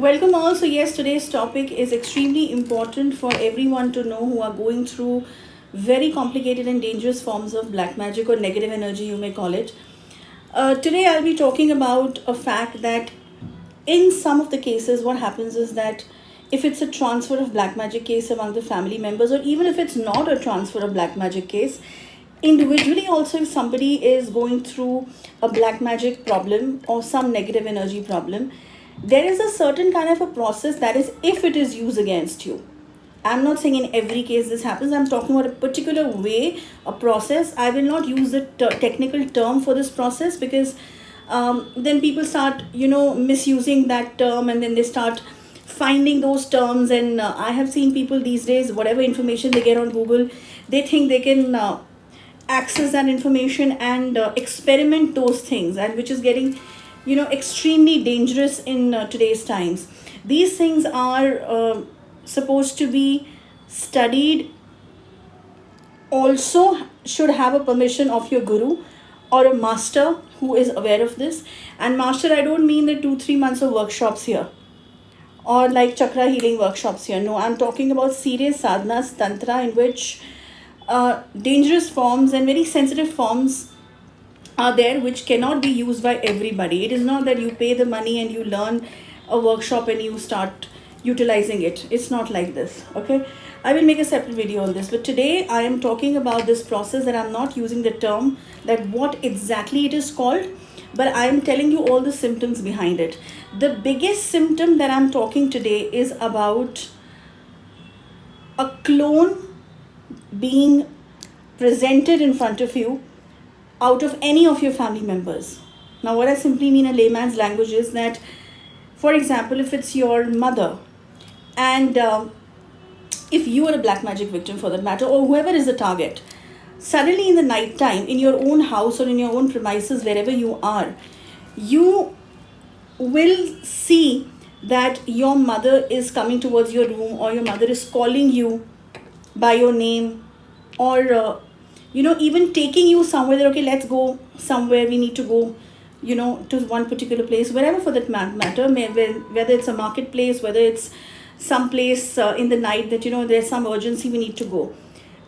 Welcome all. So yes, today's topic is extremely important for everyone to know who are going through very complicated and dangerous forms of black magic or negative energy, you may call it. Today I'll be talking about a fact that in some of the cases what happens is that if it's a transfer of black magic case among the family members, or even if it's not a transfer of black magic case, individually also, if somebody is going through a black magic problem or some negative energy problem, there is a certain kind of a process that is if it is used against you. I'm not saying in every case this happens. I'm talking about a particular way, a process. I will not use the technical term for this process because then people start, misusing that term, and then they start finding those terms. And I have seen people these days, whatever information they get on Google, they think they can access that information and experiment those things, and which is getting extremely dangerous in today's times. These things are supposed to be studied, also should have a permission of your guru or a master who is aware of this. And master, I don't mean the 2-3 months of workshops here or like chakra healing workshops here. No, I'm talking about serious sadhanas, tantra, in which dangerous forms and very sensitive forms are there which cannot be used by everybody. It is not that you pay the money and you learn a workshop and you start utilizing it. It's not like this. Okay, I will make a separate video on this, but today I am talking about this process, that I'm not using the term that what exactly it is called, but I am telling you all the symptoms behind it. The biggest symptom that I'm talking today is about a clone being presented in front of you out of any of your family members. Now, what I simply mean in layman's language is that, for example, if it's your mother, and if you are a black magic victim for that matter, or whoever is the target, suddenly in the night time, in your own house or in your own premises, wherever you are, you will see that your mother is coming towards your room, or your mother is calling you by your name, or even taking you somewhere, that okay, let's go somewhere, we need to go to one particular place, wherever for that matter, whether it's a marketplace, whether it's some place in the night that there's some urgency, we need to go.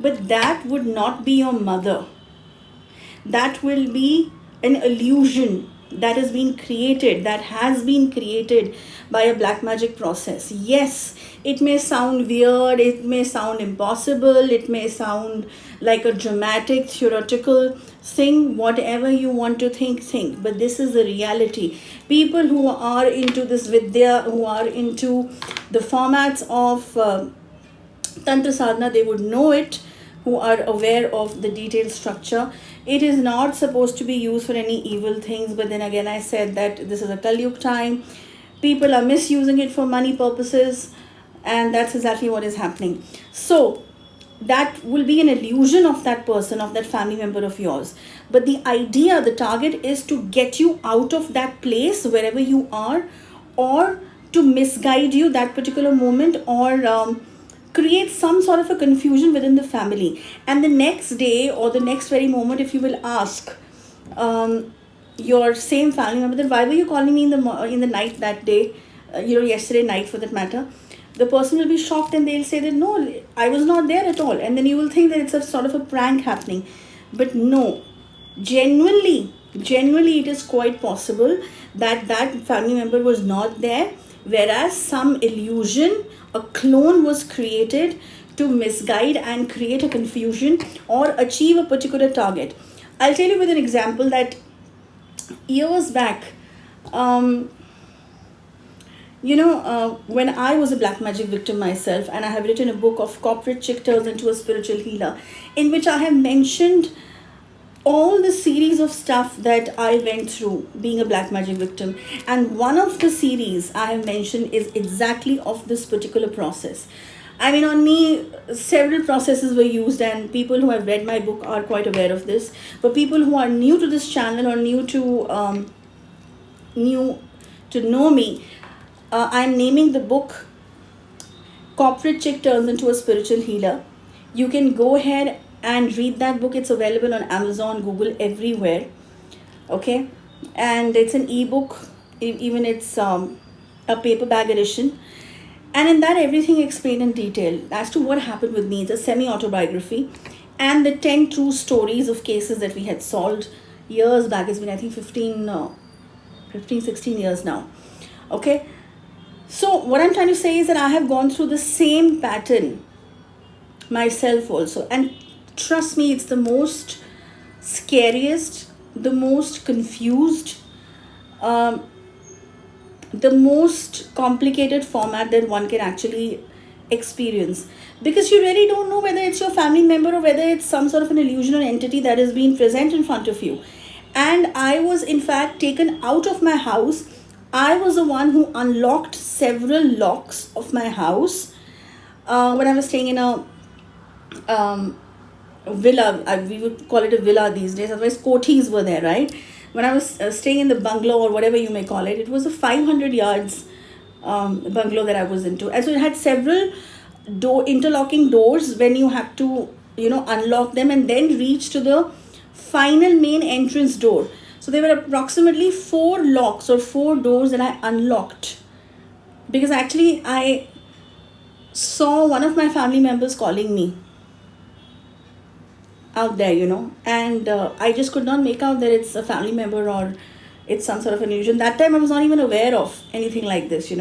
But that would not be your mother. That will be an illusion that has been created by a black magic process. Yes, it may sound weird, it may sound impossible, it may sound like a dramatic, theoretical thing, whatever you want to think, but this is the reality. People who are into this vidya, who are into the formats of Tantra sadhana, they would know it, who are aware of the detailed structure. It is not supposed to be used for any evil things, but then again, I said that this is a Kali Yuga time. People are misusing it for money purposes, and that's exactly what is happening. So that will be an illusion of that person, of that family member of yours. But the idea, the target is to get you out of that place, wherever you are, or to misguide you that particular moment, or create some sort of a confusion within the family. And the next day or the next very moment, if you will ask your same family member that why were you calling me in the night that day, yesterday night for that matter, the person will be shocked and they'll say that no, I was not there at all. And then you will think that it's a sort of a prank happening. But no, genuinely it is quite possible that that family member was not there, whereas some illusion, a clone was created to misguide and create a confusion or achieve a particular target. I'll tell you with an example that years back, when I was a black magic victim myself, and I have written a book of Corporate Chick Turns into a Spiritual Healer, in which I have mentioned all the series of stuff that I went through being a black magic victim. And one of the series I have mentioned is exactly of this particular process. I mean, on me, several processes were used, and people who have read my book are quite aware of this. But people who are new to this channel or new to know me, I'm naming the book Corporate Chick Turns into a Spiritual Healer. You can go ahead and read that book. It's available on Amazon, Google, everywhere. Okay, and it's an ebook. Even it's a paperback edition. And in that, everything explained in detail as to what happened with me. It's a semi-autobiography. And the 10 true stories of cases that we had solved years back. It's been, I think, 16 years now. Okay. So what I'm trying to say is that I have gone through the same pattern myself also. And trust me, it's the most scariest, the most confused, the most complicated format that one can actually experience, because you really don't know whether it's your family member or whether it's some sort of an illusion or entity that is being present in front of you. And I was in fact taken out of my house. I was the one who unlocked several locks of my house when I was staying in a villa. We would call it a villa these days, otherwise kothis were there, right? When I was staying in the bungalow, or whatever you may call it, it was a 500 yards bungalow that I was into. And so it had several interlocking doors when you had to, unlock them and then reach to the final main entrance door. So there were approximately 4 locks or 4 doors that I unlocked, because actually I saw one of my family members calling me out there, and I just could not make out that it's a family member or it's some sort of an illusion. That time I was not even aware of anything like this,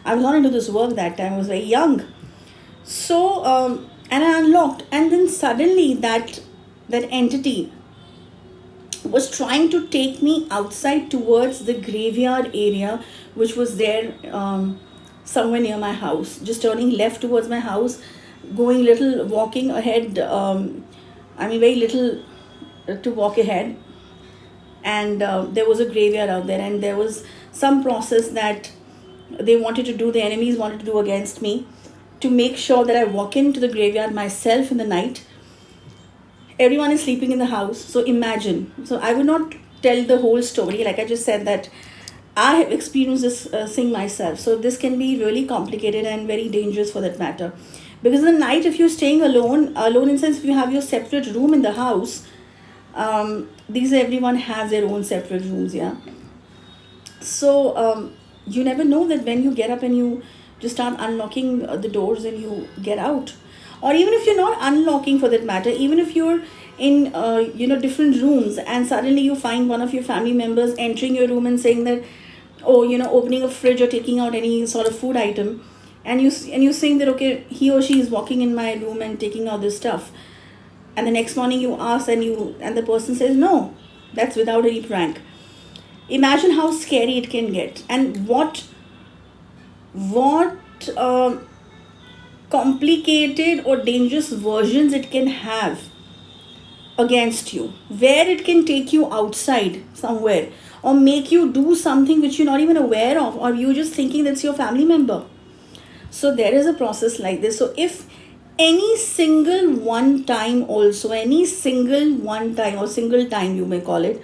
I was not into this work that time. I was very young. So, and I unlocked, and then suddenly that entity was trying to take me outside towards the graveyard area, which was there somewhere near my house, just turning left towards my house, walking ahead, very little to walk ahead, and there was a graveyard out there, and there was some process that the enemies wanted to do against me, to make sure that I walk into the graveyard myself in the night. Everyone is sleeping in the house, so imagine. So I would not tell the whole story, like I just said that I have experienced this thing myself. So this can be really complicated and very dangerous for that matter. Because in the night, if you're staying alone in the sense if you have your separate room in the house, everyone has their own separate rooms, yeah. So you never know that when you get up and you just start unlocking the doors and you get out. Or even if you're not unlocking for that matter, even if you're in different rooms and suddenly you find one of your family members entering your room and saying that, opening a fridge or taking out any sort of food item, and you're saying that, okay, he or she is walking in my room and taking out this stuff, and the next morning you ask and the person says no, that's without any prank. Imagine how scary it can get, and what complicated or dangerous versions it can have against you, where it can take you outside somewhere or make you do something which you're not even aware of, or you're just thinking that's your family member. So there is a process like this. So if any single one time or single time you may call it,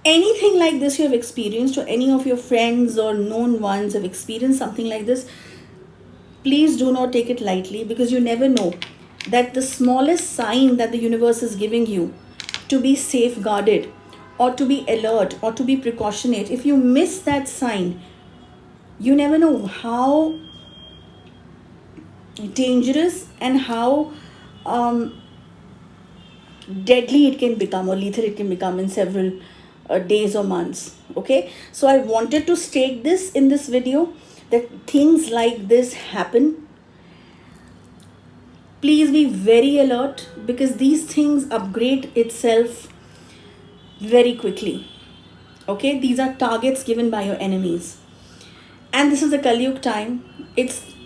anything like this you have experienced, or any of your friends or known ones have experienced something like this, please do not take it lightly, because you never know that the smallest sign that the universe is giving you to be safeguarded or to be alert or to be precautionate, if you miss that sign, you never know how dangerous and how deadly it can become, or lethal it can become in several days or months. Okay, so I wanted to state this in this video, that things like this happen. Please be very alert, because these things upgrade itself very quickly. Okay, these are targets given by your enemies, and this is the Kali Yuga time.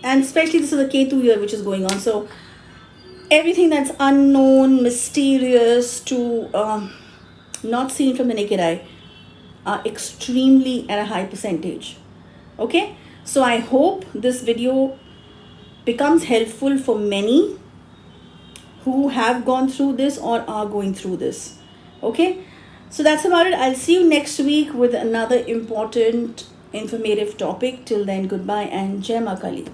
And especially this is a Ketu year which is going on. So everything that's unknown, mysterious, to not seen from the naked eye, are extremely at a high percentage. Okay, so I hope this video becomes helpful for many who have gone through this or are going through this. Okay, so that's about it. I'll see you next week with another important, informative topic. Till then, goodbye and Jai Ma Kali.